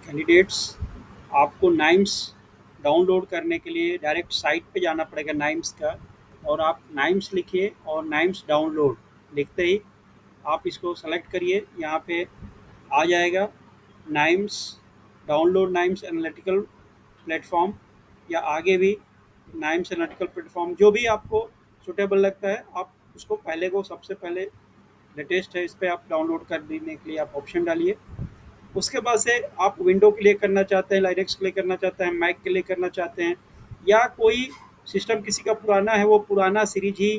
Candidates, आपको names download करने के लिए डायरेक्ट साइट पे जाना पड़ेगा नाइम्स का, और आप नाइम्स लिखिए और नाइम्स डाउनलोड लिखते ही आप इसको सेलेक्ट करिए। यहाँ पे आ जाएगा names download, names analytical platform, या आगे भी नाइम्स एनालिटिकल प्लेटफॉर्म, जो भी आपको सुटेबल लगता है आप उसको पहले को सबसे पहले लेटेस्ट है इस पर आप डाउनलोड कर लेने के लिए आप ऑप्शन डालिए। उसके बाद से आप विंडो के लिए करना चाहते हैं, लाइनेक्स के लिए करना चाहते हैं, मैक के लिए करना चाहते हैं, या कोई सिस्टम किसी का पुराना है वो पुराना सीरीज ही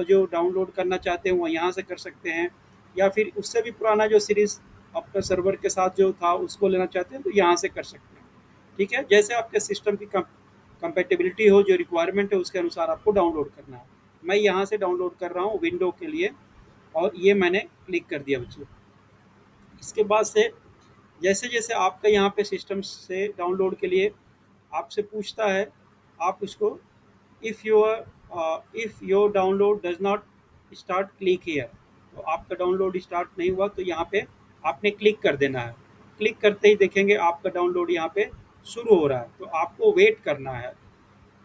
जो डाउनलोड करना चाहते हैं वो यहाँ से कर सकते हैं, या फिर उससे भी पुराना जो सीरीज आपका सर्वर के साथ जो था उसको लेना चाहते हैं तो यहाँ से कर सकते हैं। ठीक है, जैसे आपके सिस्टम की कंपेटेबिलिटी हो, जो रिक्वायरमेंट है उसके अनुसार आपको डाउनलोड करना है। मैं यहाँ से डाउनलोड कर रहा हूँ विंडो के लिए, और ये मैंने क्लिक कर दिया बच्चों। इसके बाद से जैसे जैसे आपका यहाँ पे सिस्टम से डाउनलोड के लिए आपसे पूछता है, आप उसको if your download does not start click here, तो आपका डाउनलोड स्टार्ट नहीं हुआ तो यहाँ पे आपने क्लिक कर देना है। क्लिक करते ही देखेंगे आपका डाउनलोड यहाँ पे शुरू हो रहा है, तो आपको वेट करना है,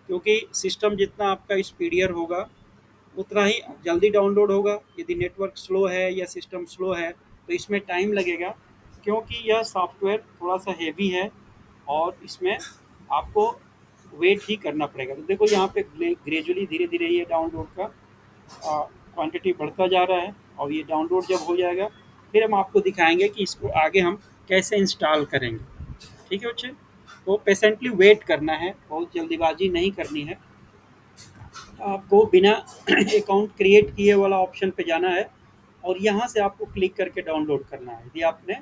क्योंकि सिस्टम जितना आपका स्पीडियर होगा उतना ही जल्दी डाउनलोड होगा। यदि नेटवर्क स्लो है या सिस्टम स्लो है तो इसमें टाइम लगेगा, क्योंकि यह सॉफ्टवेयर थोड़ा सा हेवी है और इसमें आपको वेट ही करना पड़ेगा। तो देखो यहाँ पे ग्रेजुअली धीरे धीरे ये डाउनलोड का क्वांटिटी बढ़ता जा रहा है, और ये डाउनलोड जब हो जाएगा फिर हम आपको दिखाएंगे कि इसको आगे हम कैसे इंस्टॉल करेंगे। ठीक है बच्चे, तो पेशेंटली वेट करना है, बहुत जल्दीबाजी नहीं करनी है। आपको बिना अकाउंट क्रिएट किए वाला ऑप्शन पे जाना है, और यहाँ से आपको क्लिक करके डाउनलोड करना है यदि आपने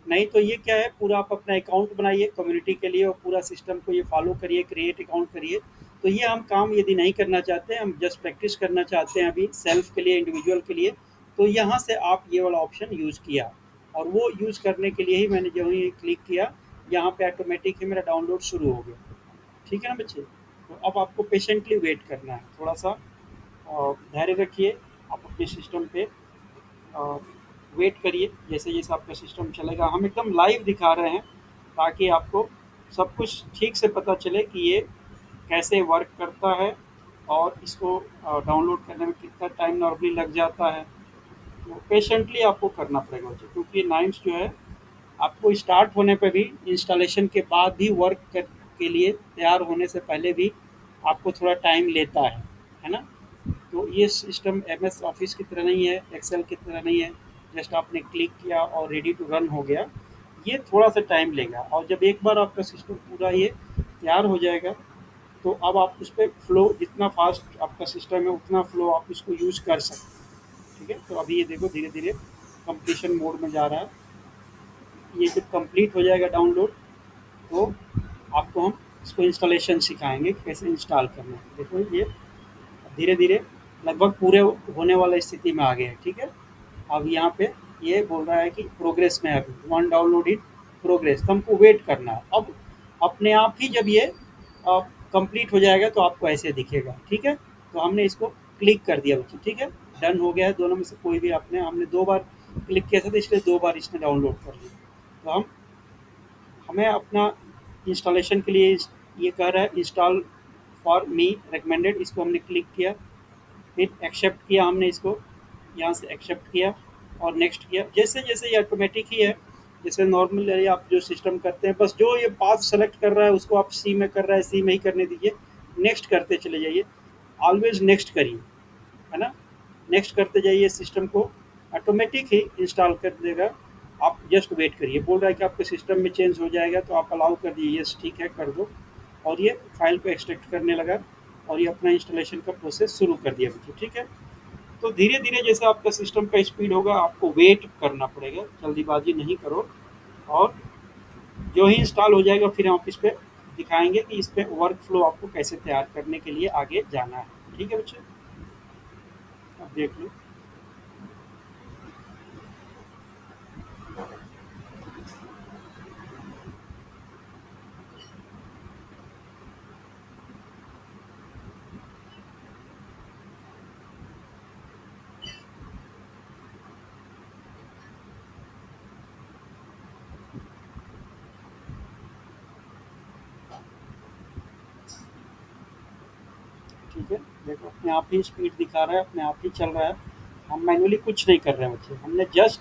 नहीं। तो ये क्या है, पूरा आप अपना अकाउंट बनाइए कम्युनिटी के लिए और पूरा सिस्टम को ये फॉलो करिए, क्रिएट अकाउंट करिए। तो ये हम काम यदि नहीं करना चाहते हैं, हम जस्ट प्रैक्टिस करना चाहते हैं अभी सेल्फ के लिए, इंडिविजुअल के लिए, तो यहाँ से आप ये वाला ऑप्शन यूज़ किया, और वो यूज़ करने के लिए ही मैंने जो ही क्लिक किया यहाँ पे ऑटोमेटिक ही मेरा डाउनलोड शुरू हो गया। ठीक है ना बच्चे, तो अब आपको पेशेंटली वेट करना है, थोड़ा सा धैर्य रखिए, आप अपने सिस्टम पे वेट करिए। जैसे जैसे आपका सिस्टम चलेगा हम एकदम लाइव दिखा रहे हैं, ताकि आपको सब कुछ ठीक से पता चले कि ये कैसे वर्क करता है, और इसको डाउनलोड करने में कितना टाइम नॉर्मली लग जाता है। तो पेशेंटली आपको करना पड़ेगा बच्चे, क्योंकि नाइम्स जो है आपको स्टार्ट होने पे भी, इंस्टॉलेशन के बाद भी, वर्क कर के लिए तैयार होने से पहले भी आपको थोड़ा टाइम लेता है ना। तो ये सिस्टम एमएस ऑफिस की तरह नहीं है, एक्सेल की तरह नहीं है, जस्ट आपने क्लिक किया और रेडी टू रन हो गया। ये थोड़ा सा टाइम लेगा, और जब एक बार आपका सिस्टम पूरा ये तैयार हो जाएगा तो अब आप उस पर फ्लो, जितना फास्ट आपका सिस्टम है उतना फ्लो आप इसको यूज़ कर सकते हैं। ठीक है, तो अभी ये देखो धीरे धीरे कंप्लीशन मोड में जा रहा है। ये जब कंप्लीट हो जाएगा डाउनलोड तो आपको हम इसको इंस्टॉलेशन सिखाएंगे कैसे इंस्टॉल करना है। देखो ये धीरे धीरे लगभग पूरे होने वाला स्थिति में आ गए हैं। ठीक है, अब यहाँ पे ये बोल रहा है कि प्रोग्रेस में है, अभी वन डाउनलोड इन प्रोग्रेस, तो हमको वेट करना है। अब अपने आप ही जब ये कंप्लीट हो जाएगा तो आपको ऐसे दिखेगा। ठीक है, तो हमने इसको क्लिक कर दिया बच्चे। ठीक है, डन हो गया है, दोनों में से कोई भी आपने, हमने 2 बार क्लिक किया था तो इसलिए 2 बार इसने डाउनलोड कर लिया। तो हमें अपना इंस्टॉलेशन के लिए ये कह रहा है इंस्टॉल फॉर मी रिकमेंडेड, इसको हमने क्लिक किया, फिर एक्सेप्ट किया हमने इसको, यहाँ से एक्सेप्ट किया और नेक्स्ट किया। जैसे जैसे ये ऑटोमेटिक ही है, जैसे नॉर्मल आप जो सिस्टम करते हैं, बस जो ये पाथ सेलेक्ट कर रहा है उसको आप सी में कर रहा है, सी में ही करने दीजिए, नेक्स्ट करते चले जाइए, ऑलवेज नेक्स्ट करिए, है ना। नेक्स्ट करते जाइए, सिस्टम को ऑटोमेटिक ही इंस्टॉल कर देगा। आप जस्ट वेट करिए, बोल रहा है कि आपके सिस्टम में चेंज हो जाएगा तो आप अलाउ कर दीजिए, यस ठीक है कर दो, और ये फाइल को एक्सट्रैक्ट करने लगा और ये अपना इंस्टॉलेशन का प्रोसेस शुरू कर दिया बच्चों। ठीक है, तो धीरे धीरे जैसे आपका सिस्टम का स्पीड होगा आपको वेट करना पड़ेगा, जल्दीबाजी नहीं करो, और जो ही इंस्टॉल हो जाएगा फिर हम इस पर दिखाएंगे कि इस पर वर्क फ्लो आपको कैसे तैयार करने के लिए आगे जाना है। ठीक है बच्चे, अब देख लो। ठीक है, देखो अपने आप ही स्पीड दिखा रहा है, अपने आप ही चल रहा है। हम मैनुअली कुछ नहीं कर रहे हैं बच्चे, हमने जस्ट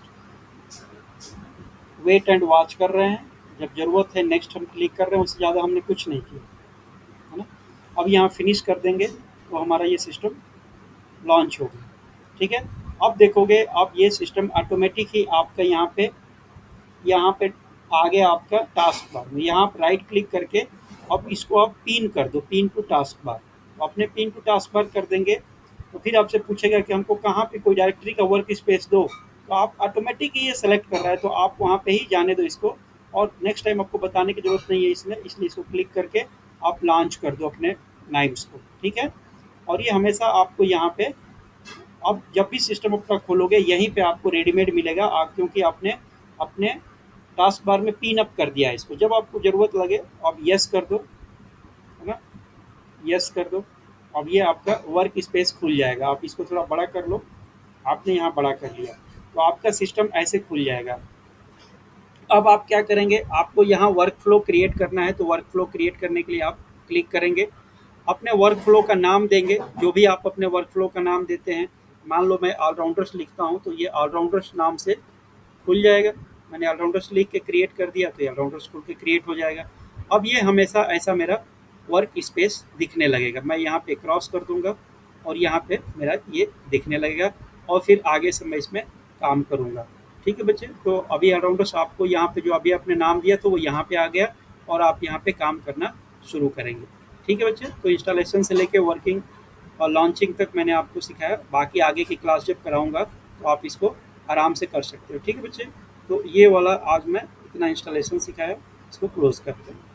वेट एंड वॉच कर रहे हैं। जब ज़रूरत है नेक्स्ट हम क्लिक कर रहे हैं, उससे ज़्यादा हमने कुछ नहीं किया, है ना। अब यहाँ फिनिश कर देंगे तो हमारा ये सिस्टम लॉन्च हो गया। ठीक है, अब देखोगे अब ये सिस्टम ऑटोमेटिक ही आपका यहाँ पे आ गया आपका टास्क बार में। यहाँ आप राइट क्लिक करके अब इसको आप पिन कर दो, पिन टू टास्क बार। तो अपने पिन टू टास्क बार कर देंगे तो फिर आपसे पूछेगा कि हमको कहाँ पे कोई डायरेक्टरी का वर्क स्पेस दो, तो आप ऑटोमेटिक ही ये सेलेक्ट कर रहा है, तो आप वहाँ पे ही जाने दो इसको। और नेक्स्ट टाइम आपको बताने की जरूरत नहीं है इसमें, इसलिए इसको क्लिक करके आप लॉन्च कर दो अपने नाइम्स को। ठीक है, और ये हमेशा आपको यहाँ पे अब जब भी सिस्टम अपना खोलोगे यहीं पे आपको रेडीमेड मिलेगा, आप क्योंकि आपने अपने टास्क बार में पिन अप कर दिया है इसको। जब आपको ज़रूरत लगे आप यस कर दो, है ना, यस कर दो। अब ये आपका वर्क स्पेस खुल जाएगा। आप इसको थोड़ा बड़ा कर लो, आपने यहाँ बड़ा कर लिया तो आपका सिस्टम ऐसे खुल जाएगा। अब आप क्या करेंगे, आपको यहाँ वर्क फ्लो क्रिएट करना है, तो वर्क फ्लो क्रिएट करने के लिए आप क्लिक करेंगे, अपने वर्क फ्लो का नाम देंगे, जो भी आप अपने वर्क फ्लो का नाम देते हैं। मान लो मैं ऑलराउंडर्स लिखता हूँ, तो ये ऑलराउंडर्स नाम से खुल जाएगा। मैंने ऑलराउंडर्स लिख के क्रिएट कर दिया तो ये ऑलराउंडर्स खुल के क्रिएट हो जाएगा। अब ये हमेशा ऐसा मेरा वर्क स्पेस दिखने लगेगा। मैं यहाँ पे क्रॉस कर दूंगा और यहाँ पे मेरा ये दिखने लगेगा, और फिर आगे से मैं इसमें काम करूँगा। ठीक है बच्चे, तो अभी ऑलराउंडर्स आपको यहाँ पे जो अभी आपने नाम दिया तो वो यहाँ पे आ गया, और आप यहाँ पे काम करना शुरू करेंगे। ठीक है बच्चे, तो इंस्टॉलेशन से लेके वर्किंग और लॉन्चिंग तक मैंने आपको सिखाया। बाकी आगे की क्लास जब कराऊंगा तो आप इसको आराम से कर सकते हो। ठीक है बच्चे, तो ये वाला आज मैं इतना इंस्टॉलेशन सिखाया, इसको क्लोज करते हैं।